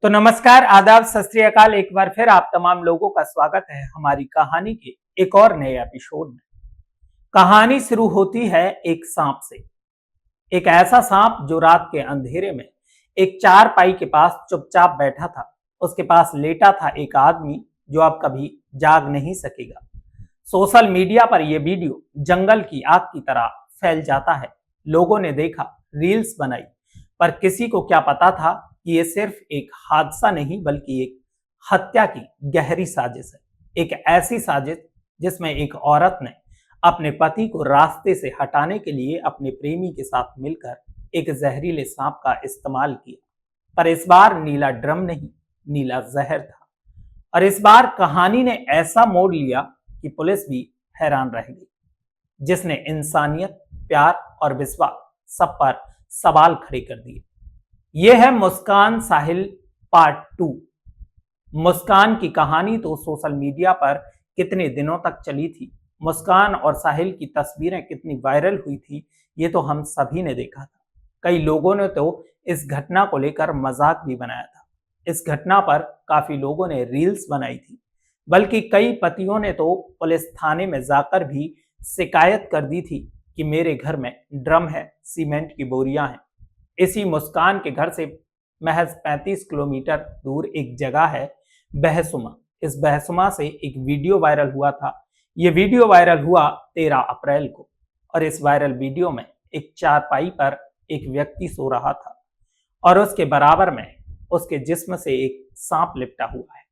तो नमस्कार, आदाब, सत श्री अकाल। एक बार फिर आप तमाम लोगों का स्वागत है हमारी कहानी के एक और नए एपिसोड में। कहानी शुरू होती है एक सांप से। एक ऐसा सांप जो रात के अंधेरे में एक चारपाई के पास चुपचाप बैठा था। उसके पास लेटा था एक आदमी जो अब कभी जाग नहीं सकेगा। सोशल मीडिया पर यह वीडियो जंगल की आग की तरह फैल जाता है। लोगों ने देखा, रील्स बनाई, पर किसी को क्या पता था कि ये सिर्फ एक हादसा नहीं बल्कि एक हत्या की गहरी साजिश है। एक ऐसी साजिश जिसमें एक औरत ने अपने पति को रास्ते से हटाने के लिए अपने प्रेमी के साथ मिलकर एक जहरीले सांप का इस्तेमाल किया। पर इस बार नीला ड्रम नहीं, नीला जहर था। और इस बार कहानी ने ऐसा मोड़ लिया कि पुलिस भी हैरान रह गई, जिसने इंसानियत, प्यार और विश्वास सब पर सवाल खड़े कर दिए। यह है मुस्कान साहिल पार्ट 2। मुस्कान की कहानी तो सोशल मीडिया पर कितने दिनों तक चली थी। मुस्कान और साहिल की तस्वीरें कितनी वायरल हुई थी, ये तो हम सभी ने देखा था। कई लोगों ने तो इस घटना को लेकर मजाक भी बनाया था। इस घटना पर काफी लोगों ने रील्स बनाई थी, बल्कि कई पतियों ने तो पुलिस थाने में जाकर भी शिकायत कर दी थी कि मेरे घर में ड्रम है, सीमेंट की बोरियां हैं। इसी मुस्कान के घर से महज 35 किलोमीटर दूर एक जगह है बहसुमा। इस बहसुमा से एक वीडियो वायरल हुआ था। ये वीडियो वायरल हुआ 13 अप्रैल को, और इस वायरल वीडियो में एक चारपाई पर एक व्यक्ति सो रहा था और उसके बराबर में उसके जिस्म से एक सांप लिपटा हुआ है।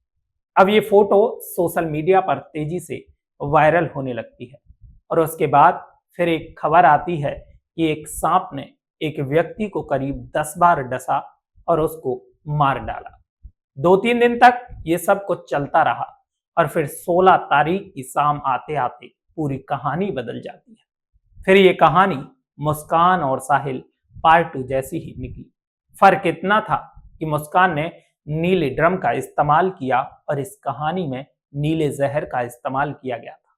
अब ये फोटो सोशल मीडिया पर तेजी से वायरल होने लगती है और उसके बाद फिर एक खबर आती है कि एक सांप ने एक व्यक्ति को करीब 10 बार डसा और उसको मार डाला। 2-3 दिन तक ये सब कुछ चलता रहा और फिर 16 तारीख की शाम आते आते पूरी कहानी बदल जाती है। फिर ये कहानी मुस्कान और साहिल पार्ट 2 जैसी ही निकली। फर्क इतना था कि मुस्कान ने नीले ड्रम का इस्तेमाल किया और इस कहानी में नीले जहर का इस्तेमाल किया गया था।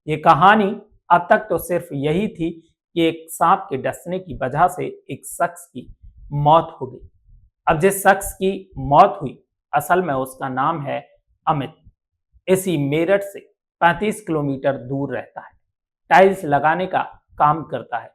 ये कहानी अब तक तो सिर्फ यही थी कि एक सांप के डसने की वजह से एक शख्स की मौत हो गई। अब जिस शख्स की मौत हुई, असल में उसका नाम है अमित। इसी मेरठ से 35 किलोमीटर दूर रहता है। टाइल्स लगाने का काम करता है।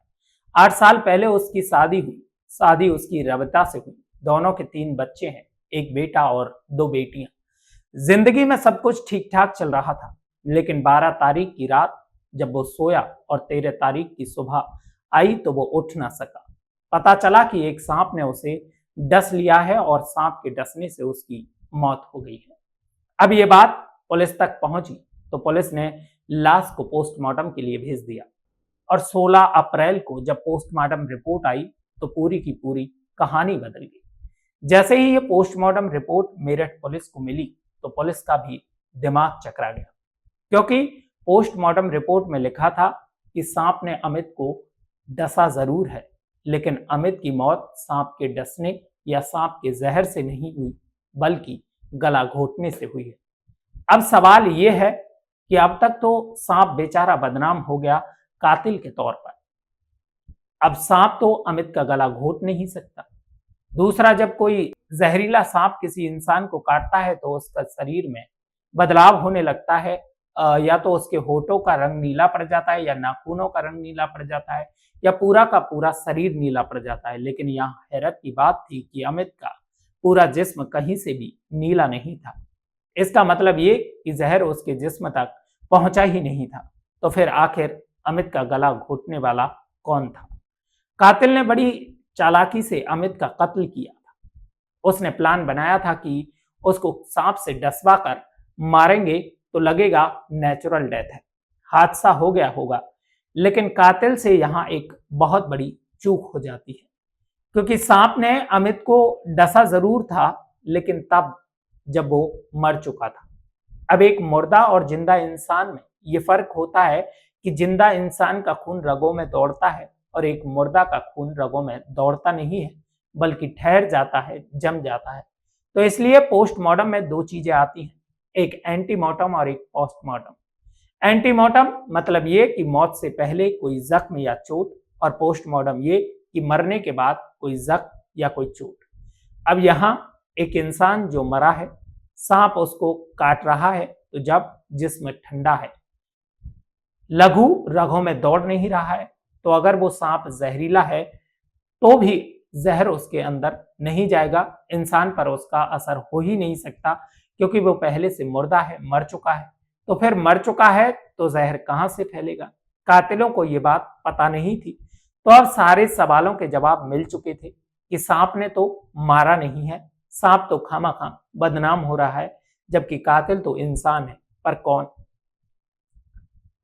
8 साल पहले उसकी शादी हुई। शादी उसकी रबता से हुई। दोनों के 3 बच्चे हैं, एक बेटा और 2 बेटियां। जिंदगी में सब कुछ ठीक ठाक चल रहा था, लेकिन 12 तारीख की रात जब वो सोया और 13 तारीख की सुबह आई तो वो उठ ना सका। पता चला कि एक सांप ने उसे डस लिया है और सांप के डसने से उसकी मौत हो गई है। अब ये बात पुलिस तक पहुंची तो पुलिस ने लाश को पोस्टमार्टम के लिए भेज दिया और 16 अप्रैल को जब पोस्टमार्टम रिपोर्ट आई तो पूरी की पूरी कहानी बदल गई। जैसे ही ये पोस्टमार्टम रिपोर्ट मेरठ पुलिस को मिली तो पुलिस का भी दिमाग चकरा गया, क्योंकि पोस्टमार्टम रिपोर्ट में लिखा था कि सांप ने अमित को डसा जरूर है, लेकिन अमित की मौत सांप के डसने या सांप के जहर से नहीं हुई, बल्कि गला घोटने से हुई है। अब सवाल यह है कि अब तक तो सांप बेचारा बदनाम हो गया कातिल के तौर पर। अब सांप तो अमित का गला घोट नहीं सकता। दूसरा, जब कोई जहरीला सांप किसी इंसान को काटता है तो उसका शरीर में बदलाव होने लगता है। या तो उसके होठों का रंग नीला पड़ जाता है, या नाखूनों का रंग नीला पड़ जाता है, या पूरा का पूरा शरीर नीला पड़ जाता है। लेकिन यहाँ हैरत की बात थी कि अमित का पूरा जिस्म कहीं से भी नीला नहीं था। इसका मतलब ये कि जहर उसके जिस्म तक पहुंचा ही नहीं था। तो फिर आखिर अमित का गला घोटने वाला कौन था? कातिल ने बड़ी चालाकी से अमित का कत्ल किया था। उसने प्लान बनाया था कि उसको सांप से डसवा कर मारेंगे तो लगेगा नेचुरल डेथ है, हादसा हो गया होगा। लेकिन कातिल से यहाँ एक बहुत बड़ी चूक हो जाती है, क्योंकि सांप ने अमित को डसा जरूर था, लेकिन तब जब वो मर चुका था। अब एक मुर्दा और जिंदा इंसान में ये फर्क होता है कि जिंदा इंसान का खून रगों में दौड़ता है और एक मुर्दा का खून रगों में दौड़ता नहीं है, बल्कि ठहर जाता है, जम जाता है। तो इसलिए पोस्टमार्टम में 2 चीजें आती हैं, एक एंटीमार्टम और एक पोस्टमार्टम। एंटीमार्टम मतलब ये कि मौत से पहले कोई जख्म या चोट, और पोस्टमार्टम ये कि मरने के बाद कोई जख्म या कोई चोट। अब यहाँ एक इंसान जो मरा है, सांप उसको काट रहा है, तो जब जिस्म ठंडा है, लघु रगों में दौड़ नहीं रहा है, तो अगर वो सांप जहरीला है तो भी जहर उसके अंदर नहीं जाएगा, इंसान पर उसका असर हो ही नहीं सकता, क्योंकि वो पहले से मुर्दा है, मर चुका है। तो फिर मर चुका है तो जहर कहां से फैलेगा? कातिलों को ये बात पता नहीं थी। तो अब सारे सवालों के जवाब मिल चुके थे कि सांप ने तो मारा नहीं है, सांप तो खामखा बदनाम हो रहा है, जबकि कातिल तो इंसान है। पर कौन?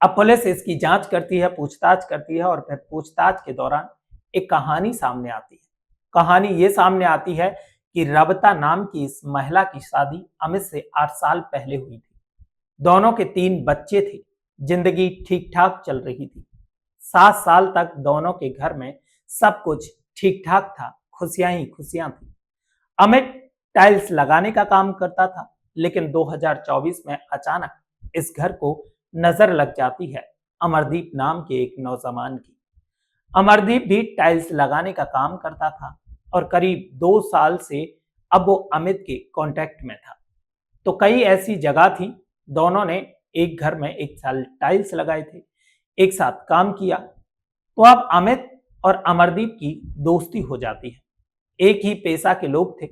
अब पुलिस इसकी जांच करती है, पूछताछ करती है, और फिर पूछताछ के दौरान एक कहानी सामने आती है। कहानी ये सामने आती है कि रबता नाम की इस महिला की शादी अमित से 8 साल पहले हुई थी। दोनों के 3 बच्चे थे, जिंदगी ठीक ठाक चल रही थी। 7 साल तक दोनों के घर में सब कुछ ठीक ठाक था, खुशियां ही खुशियां थी। अमित टाइल्स लगाने का काम करता था, लेकिन 2024 में अचानक इस घर को नजर लग जाती है अमरदीप नाम के एक नौजवान की। अमरदीप भी टाइल्स लगाने का काम करता था और करीब 2 साल से अब वो अमित के कांटेक्ट में था। तो कई ऐसी जगह थी, दोनों ने एक घर में एक साल टाइल्स लगाए थे, एक साथ काम किया। तो अब अमित और अमरदीप की दोस्ती हो जाती है। एक ही पेशा के लोग थे।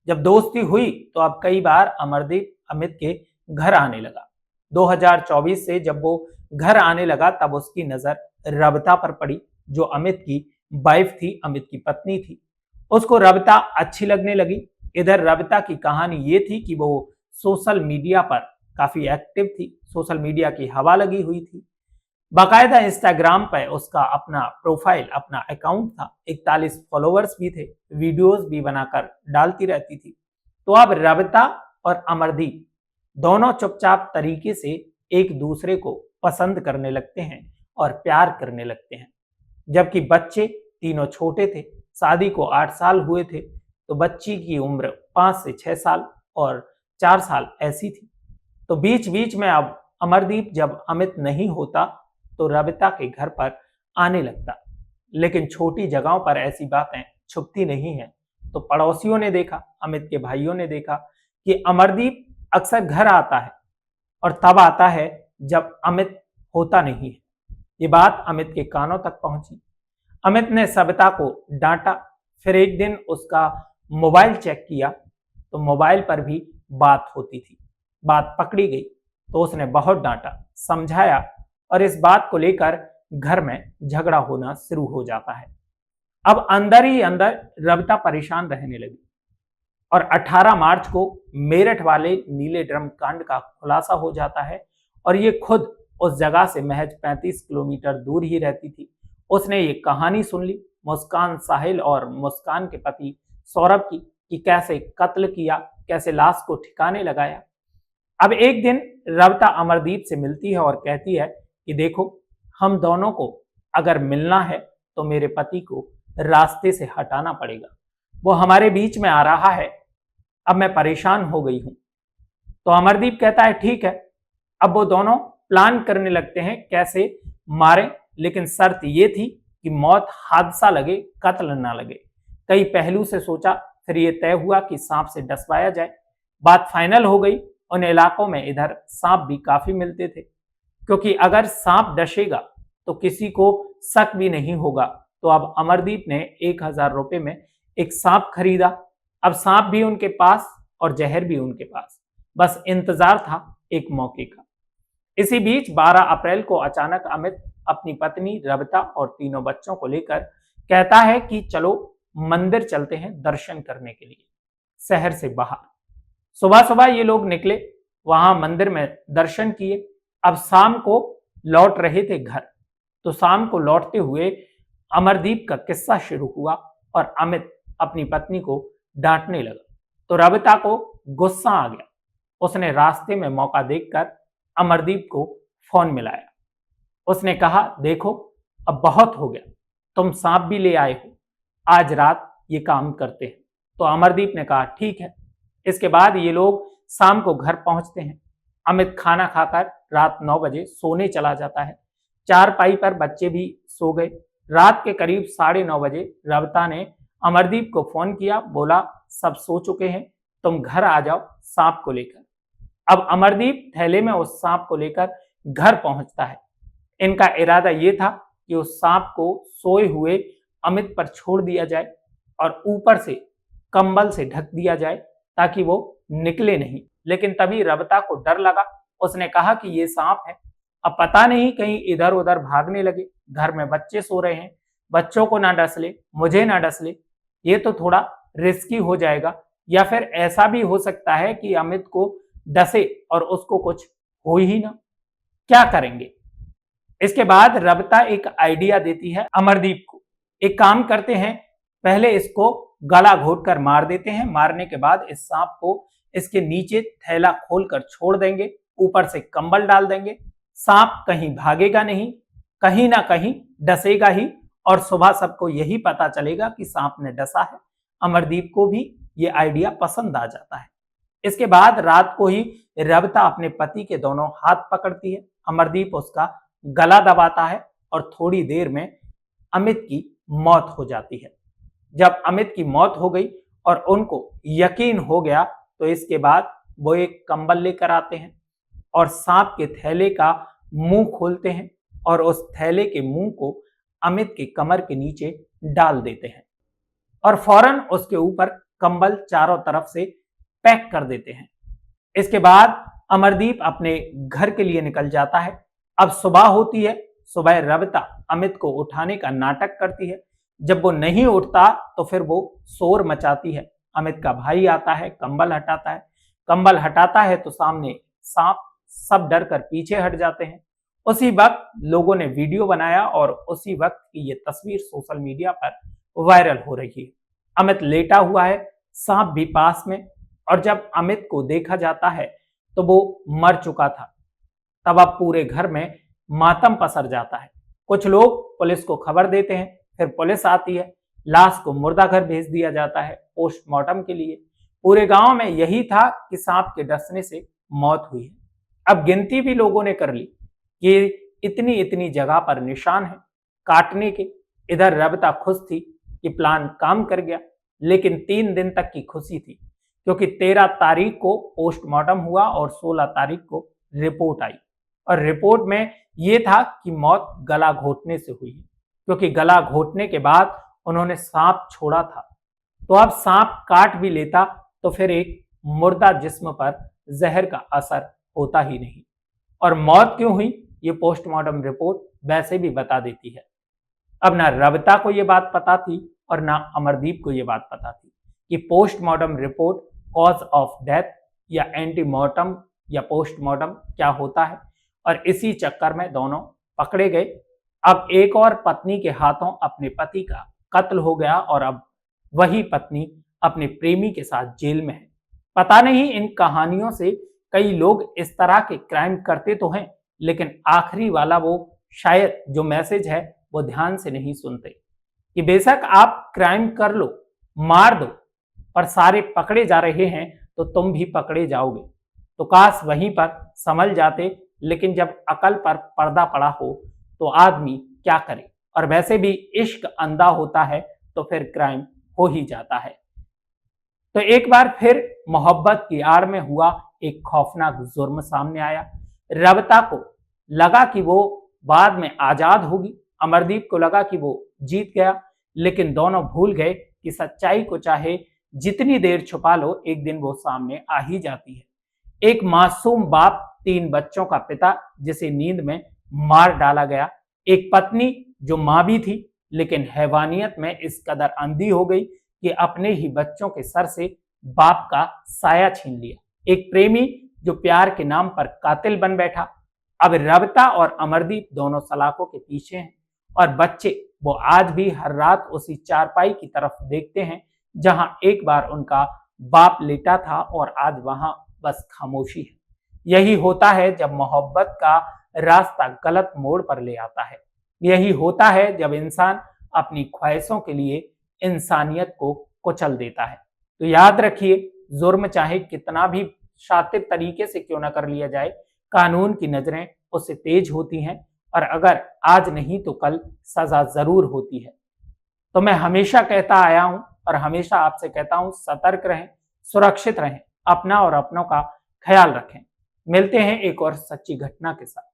जब दोस्ती हुई तो अब कई बार अमरदीप अमित के घर आने लगा। 2024 से जब वो घर आने लगा तब उसकी नजर रबता पर पड़ी, जो अमित की वाइफ थी, अमित की पत्नी थी। उसको रबता अच्छी लगने लगी। इधर रबता की कहानी ये थी कि वो सोशल मीडिया पर काफी एक्टिव थी, सोशल मीडिया की हवा लगी हुई थी। बाकायदा इंस्टाग्राम पर उसका अपना प्रोफाइल, अपना अकाउंट था, 41 फॉलोअर्स भी थे, वीडियोस भी बनाकर डालती रहती थी। तो अब रबता और अमरदीप दोनों चुपचाप तरीके से एक दूसरे को पसंद करने लगते हैं और प्यार करने लगते हैं। जबकि बच्चे तीनों छोटे थे, शादी को 8 साल हुए थे, तो बच्ची की उम्र 5 से 6 साल और 4 साल ऐसी थी। तो बीच बीच में अब अमरदीप जब अमित नहीं होता तो रबिता के घर पर आने लगता, लेकिन छोटी जगहों पर ऐसी बातें छुपती नहीं है। तो पड़ोसियों ने देखा, अमित के भाइयों ने देखा कि अमरदीप अक्सर घर आता है और तब आता है जब अमित होता नहीं है। ये बात अमित के कानों तक पहुंची। अमित ने सविता को डांटा। फिर एक दिन उसका मोबाइल चेक किया तो मोबाइल पर भी बात होती थी। बात पकड़ी गई तो उसने बहुत डांटा, समझाया, और इस बात को लेकर घर में झगड़ा होना शुरू हो जाता है। अब अंदर ही अंदर रविता परेशान रहने लगी और 18 मार्च को मेरठ वाले नीले ड्रम कांड का खुलासा हो जाता है, और ये खुद उस जगह से महज 35 किलोमीटर दूर ही रहती थी। उसने ये कहानी सुन ली मुस्कान साहिल और मुस्कान के पति सौरभ की, कि कैसे कत्ल किया, कैसे लाश को ठिकाने लगाया। अब एक दिन रविता अमरदीप से मिलती है और कहती है कि देखो, हम दोनों को अगर मिलना है तो मेरे पति को रास्ते से हटाना पड़ेगा, वो हमारे बीच में आ रहा है, अब मैं परेशान हो गई हूं। तो अमरदीप कहता है ठीक है। अब वो दोनों प्लान करने लगते हैं कैसे मारे, लेकिन शर्त ये थी कि मौत हादसा लगे, कत्ल ना लगे। कई पहलू से सोचा, फिर ये तय हुआ कि सांप से डसवाया जाए। बात फाइनल हो गई। उन इलाकों में इधर सांप भी काफी मिलते थे, क्योंकि अगर सांप डसेगा तो किसी को शक भी नहीं होगा। तो अब अमरदीप ने 1000 रुपए में एक सांप खरीदा। अब सांप भी उनके पास और जहर भी उनके पास, बस इंतजार था एक मौके का। इसी बीच 12 अप्रैल को अचानक अमित अपनी पत्नी रविता और तीनों बच्चों को लेकर कहता है कि चलो मंदिर चलते हैं दर्शन करने के लिए, शहर से बाहर। सुबह सुबह ये लोग निकले, वहां मंदिर में दर्शन किए। अब शाम को लौट रहे थे घर। तो शाम को लौटते हुए अमरदीप का किस्सा शुरू हुआ और अमित अपनी पत्नी को डांटने लगा। तो रविता को गुस्सा आ गया। उसने रास्ते में मौका देखकर अमरदीप को फोन मिलाया। उसने कहा, देखो अब बहुत हो गया, तुम सांप भी ले आए हो, आज रात ये काम करते हैं। तो अमरदीप ने कहा ठीक है। इसके बाद ये लोग शाम को घर पहुंचते हैं। अमित खाना खाकर रात 9 बजे सोने चला जाता है। चारपाई पर बच्चे भी सो गए। रात के करीब 9:30 बजे रविता ने अमरदीप को फोन किया, बोला सब सो चुके हैं, तुम घर आ जाओ सांप को लेकर। अब अमरदीप थैले में उस सांप को लेकर घर पहुंचता है। इनका इरादा यह था कि उस सांप को सोए हुए अमित पर छोड़ दिया जाए और ऊपर से कंबल से ढक दिया जाए ताकि वो निकले नहीं। लेकिन तभी रबता को डर लगा। उसने कहा कि ये सांप है, अब पता नहीं कहीं इधर उधर भागने लगे, घर में बच्चे सो रहे हैं, बच्चों को ना डस ले, मुझे ना डस ले, ये तो थोड़ा रिस्की हो जाएगा। या फिर ऐसा भी हो सकता है कि अमित को डसे और उसको कुछ हो ही ना, क्या करेंगे। इसके बाद रबता एक आइडिया देती है अमरदीप को। एक काम करते हैं, पहले इसको गला घोट कर मार देते हैं, मारने के बाद इस सांप को इसके नीचे थैला खोलकर छोड़ देंगे, ऊपर से कंबल डाल देंगे, सांप कहीं भागेगा नहीं, कहीं ना कहीं डसेगा ही और सुबह सबको यही पता चलेगा कि सांप ने डसा है। अमरदीप को भी ये आइडिया पसंद आ जाता है। इसके बाद रात को ही रबता अपने पति के दोनों हाथ पकड़ती है, अमरदीप उसका गला दबाता है और थोड़ी देर में अमित की मौत हो जाती है। जब अमित की मौत हो गई और उनको यकीन हो गया तो इसके बाद वो एक कंबल लेकर आते हैं और सांप के थैले का मुंह खोलते हैं और उस थैले के मुंह को अमित के कमर के नीचे डाल देते हैं और फौरन उसके ऊपर कंबल चारों तरफ से पैक कर देते हैं। इसके बाद अमरदीप अपने घर के लिए निकल जाता है। अब सुबह होती है। सुबह रबता अमित को उठाने का नाटक करती है। जब वो नहीं उठता तो फिर वो शोर मचाती है। अमित का भाई आता है, कंबल हटाता है। कंबल हटाता है तो सामने सांप, सब डर कर पीछे हट जाते हैं। उसी वक्त लोगों ने वीडियो बनाया और उसी वक्त की ये तस्वीर सोशल मीडिया पर वायरल हो रही है। अमित लेटा हुआ है, सांप भी पास में, और जब अमित को देखा जाता है तो वो मर चुका था। तब अब पूरे घर में मातम पसर जाता है। कुछ लोग पुलिस को खबर देते हैं, फिर पुलिस आती है, लाश को मुर्दा घर भेज दिया जाता है पोस्टमार्टम के लिए। पूरे गांव में यही था कि सांप के डसने से मौत हुई है। अब गिनती भी लोगों ने कर ली कि इतनी इतनी जगह पर निशान है काटने के। इधर रबता खुश थी कि प्लान काम कर गया, लेकिन 3 दिन तक की खुशी थी क्योंकि 13 तारीख को पोस्टमार्टम हुआ और 16 तारीख को रिपोर्ट आई और रिपोर्ट में यह था कि मौत गला घोटने से हुई है, क्योंकि गला घोटने के बाद उन्होंने सांप छोड़ा था। तो अब सांप काट भी लेता तो फिर एक मुर्दा जिस्म पर जहर का असर होता ही नहीं। और मौत क्यों हुई ये पोस्टमार्टम रिपोर्ट वैसे भी बता देती है। अब ना रबता को ये बात पता थी और ना अमरदीप को ये बात पता थी कि postmortem report cause of death या एंटीमार्टम या पोस्टमार्टम क्या होता है, और इसी चक्कर में दोनों पकड़े गए। अब एक और पत्नी के हाथों अपने पति का कत्ल हो गया और अब वही पत्नी अपने प्रेमी के साथ जेल में है। पता नहीं इन कहानियों से कई लोग इस तरह के क्राइम करते तो हैं, लेकिन आखिरी वाला वो शायद जो मैसेज है वो ध्यान से नहीं सुनते कि बेशक आप क्राइम कर लो, मार दो, पर सारे पकड़े जा रहे हैं तो तुम भी पकड़े जाओगे। तो काश वहीं पर संभल जाते, लेकिन जब अकल पर पर्दा पड़ा हो तो आदमी क्या करे। और वैसे भी इश्क अंधा होता है तो फिर क्राइम हो ही जाता है। तो एक बार फिर मोहब्बत की आड़ में हुआ एक खौफनाक जुर्म सामने आया। रबता को लगा कि वो बाद में आजाद होगी, अमरदीप को लगा कि वो जीत गया, लेकिन दोनों भूल गए कि सच्चाई को चाहे जितनी देर छुपा लो एक दिन वो सामने आ ही जाती है। एक मासूम बाप, 3 बच्चों का पिता जिसे नींद में मार डाला गया, एक पत्नी जो मां भी थी लेकिन हैवानियत में इस कदर अंधी हो गई कि अपने ही बच्चों के सर से बाप का साया छीन लिया, एक प्रेमी जो प्यार के नाम पर कातिल बन बैठा। अब रबता और अमरदीप दोनों सलाखों के पीछे हैं और बच्चे वो आज भी हर रात उसी चारपाई की तरफ देखते हैं जहां एक बार उनका बाप लेटा था और आज वहां बस खामोशी है। यही होता है जब मोहब्बत का रास्ता गलत मोड़ पर ले आता है। यही होता है जब इंसान अपनी ख्वाहिशों के लिए इंसानियत को कुचल देता है। तो याद रखिए, जुर्म चाहे कितना भी शातिर तरीके से क्यों ना कर लिया जाए, कानून की नजरें उससे तेज होती हैं और अगर आज नहीं तो कल सजा जरूर होती है। तो मैं हमेशा कहता आया हूं और हमेशा आपसे कहता हूं, सतर्क रहें, सुरक्षित रहें, अपना और अपनों का ख्याल रखें। मिलते हैं एक और सच्ची घटना के साथ।